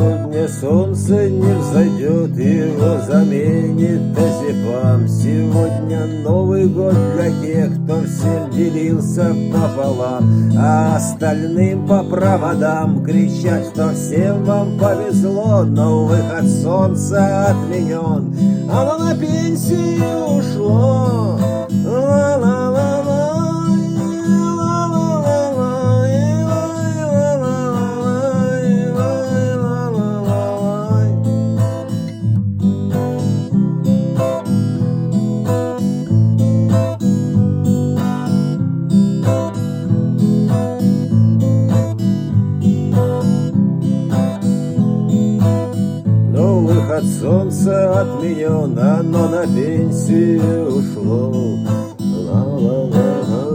Сегодня солнце не взойдет, его заменит Тезипам. Сегодня Новый год для тех, кто всем делился пополам, а остальным по проводам кричать, что всем вам повезло, но выход солнца отменен, оно на пенсию ушло. Выход солнца отменен, оно на пенсию ушло. Ла-ла-ла-ла-ла.